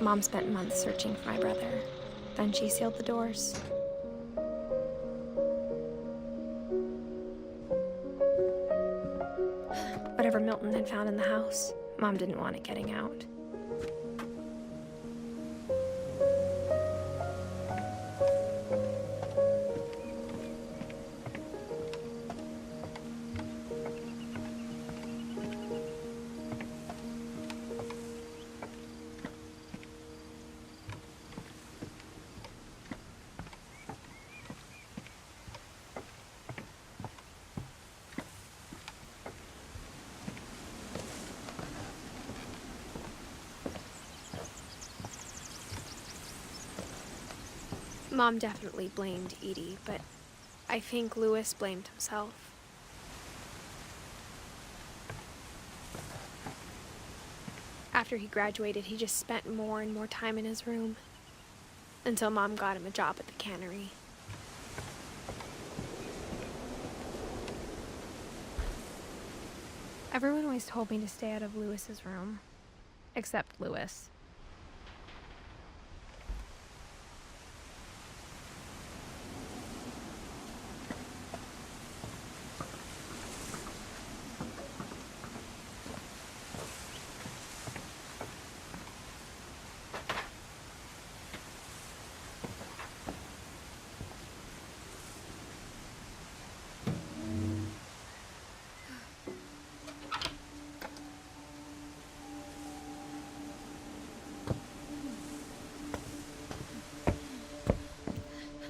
Mom spent months searching for my brother. Then she sealed the doors. Whatever Milton had found in the house, Mom didn't want it getting out. Mom definitely blamed Edie, but I think Lewis blamed himself. After he graduated, he just spent more and more time in his room, until Mom got him a job at the cannery. Everyone always told me to stay out of Lewis's room, except Lewis.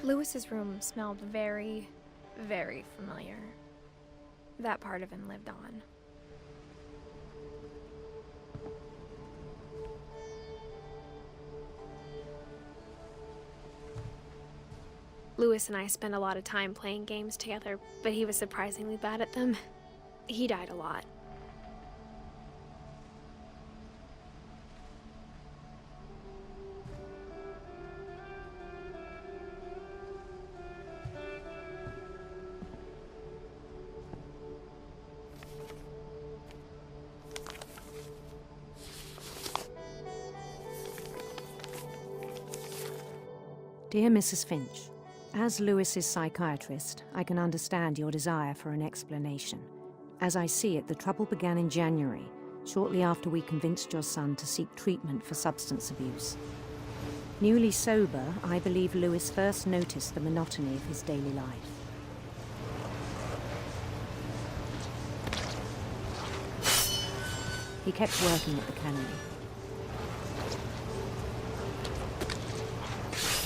Lewis's room smelled very, very familiar. That part of him lived on. Lewis and I spent a lot of time playing games together, but he was surprisingly bad at them. He died a lot. Dear Mrs. Finch, as Lewis's psychiatrist, I can understand your desire for an explanation. As I see it, the trouble began in January, shortly after we convinced your son to seek treatment for substance abuse. Newly sober, I believe Lewis first noticed the monotony of his daily life. He kept working at the cannery.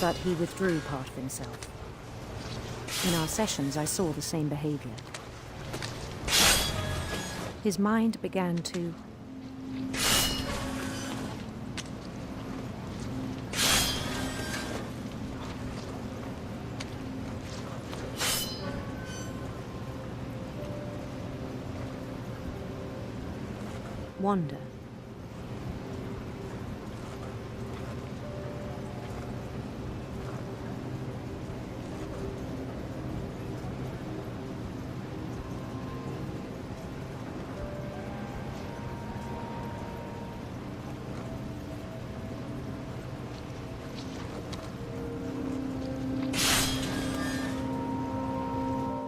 But he withdrew part of himself. In our sessions, I saw the same behavior. His mind began to wander.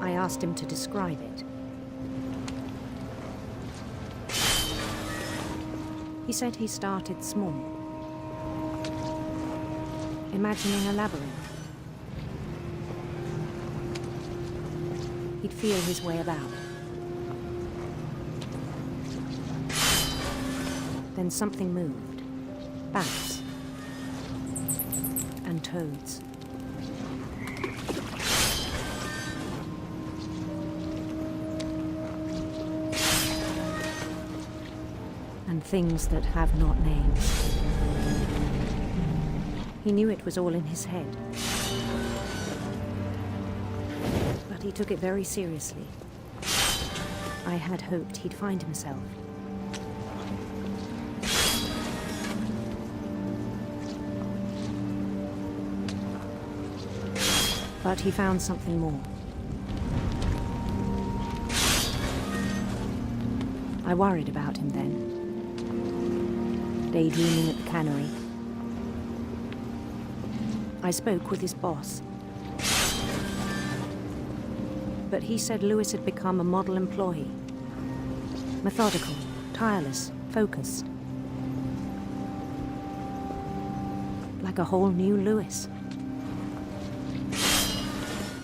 I asked him to describe it. He said he started small, imagining a labyrinth. He'd feel his way about. Then something moved. Bats. And toads. And things that have not names. He knew it was all in his head. But he took it very seriously. I had hoped he'd find himself. But he found something more. I worried about him then. Daydreaming at the cannery, I spoke with his boss. But he said Lewis had become a model employee. Methodical, tireless, focused. Like a whole new Lewis.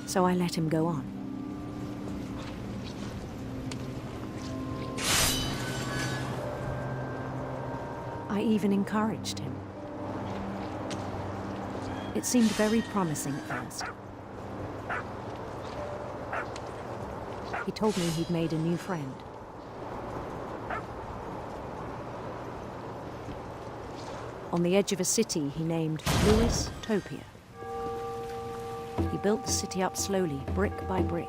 So I let him go on. I even encouraged him. It seemed very promising at first. He told me he'd made a new friend. On the edge of a city he named Lewis Topia. He built the city up slowly, brick by brick.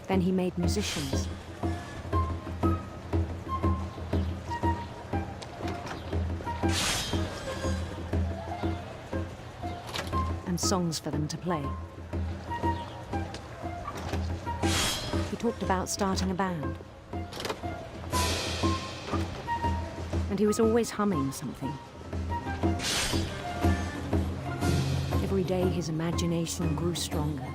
Then he made musicians. And songs for them to play. He talked about starting a band. And he was always humming something. Every day his imagination grew stronger.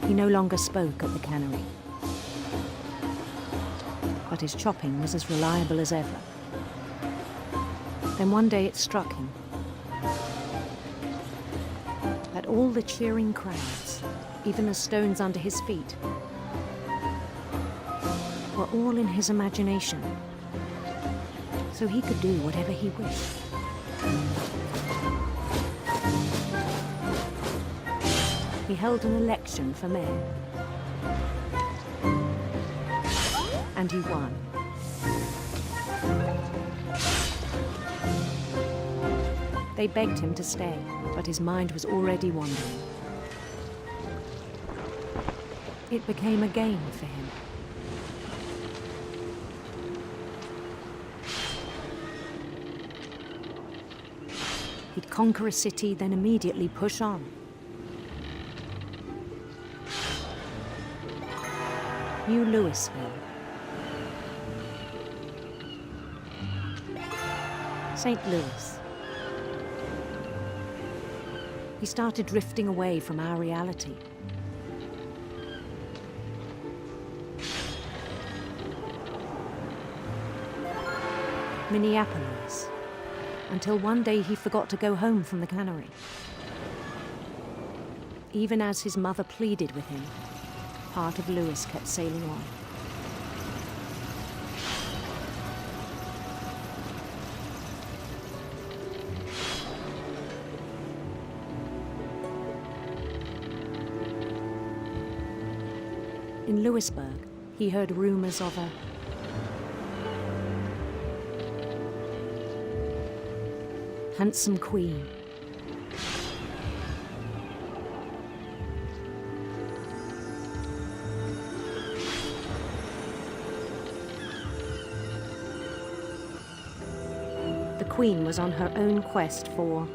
He no longer spoke at the cannery. But his chopping was as reliable as ever. Then one day it struck him that all the cheering crowds, even the stones under his feet, were all in his imagination, so he could do whatever he wished. He held an election for mayor, and he won. They begged him to stay, but his mind was already wandering. It became a game for him. He'd conquer a city, then immediately push on. New Louisville. St. Louis. He started drifting away from our reality. Minneapolis. Until one day he forgot to go home from the cannery. Even as his mother pleaded with him, part of Lewis kept sailing on. In Lewisburg, he heard rumors of a handsome queen. The queen was on her own quest for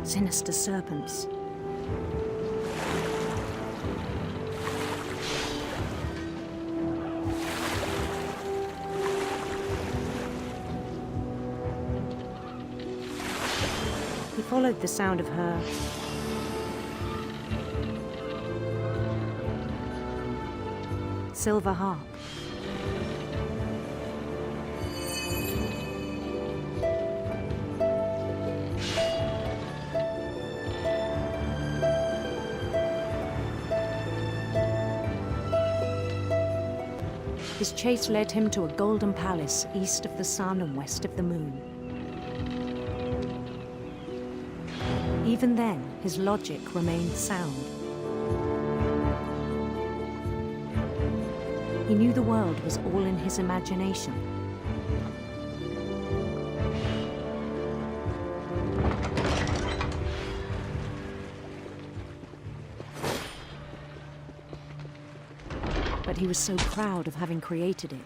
sinister serpents. He followed the sound of her silver harp. His chase led him to a golden palace east of the sun and west of the moon. Even then, his logic remained sound. He knew the world was all in his imagination. But he was so proud of having created it.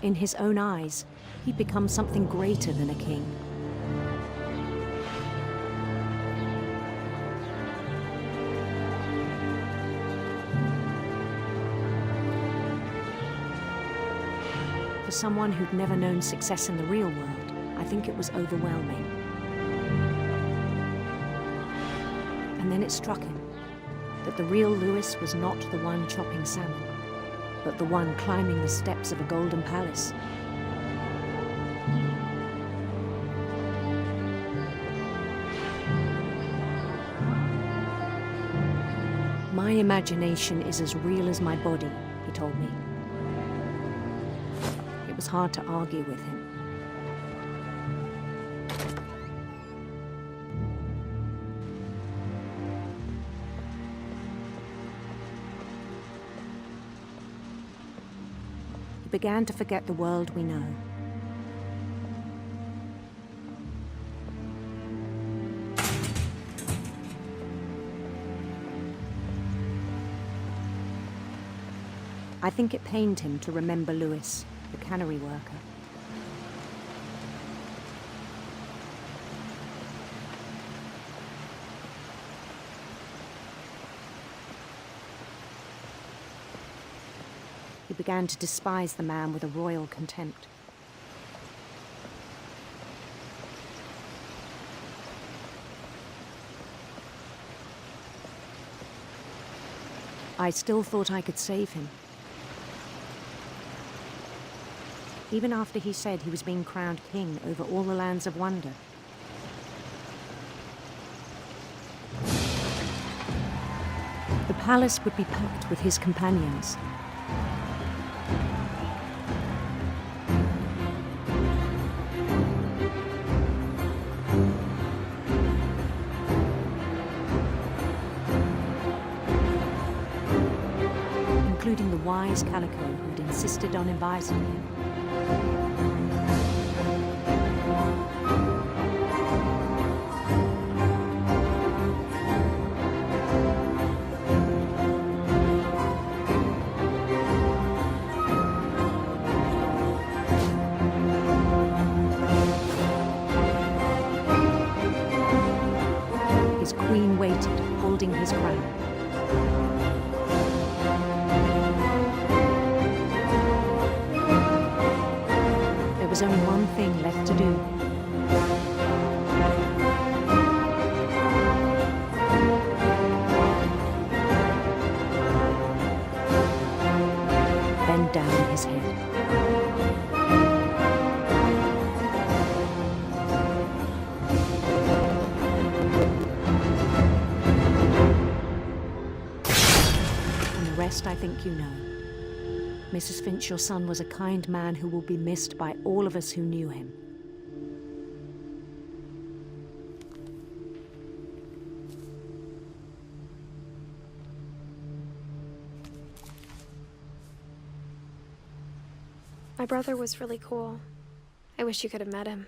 In his own eyes, he'd become something greater than a king. For someone who'd never known success in the real world, I think it was overwhelming. And then it struck him that the real Lewis was not the one chopping salmon, but the one climbing the steps of a golden palace. My imagination is as real as my body, he told me. It was hard to argue with him. He began to forget the world we know. I think it pained him to remember Lewis, the cannery worker. He began to despise the man with a royal contempt. I still thought I could save him. Even after he said he was being crowned king over all the lands of wonder. The palace would be packed with his companions. Including the wise Calico who'd insisted on advising him. His queen waited, holding his crown. There was only one thing left to do. Bend down his head. I think you know. Mrs. Finch, your son was a kind man who will be missed by all of us who knew him. My brother was really cool. I wish you could have met him.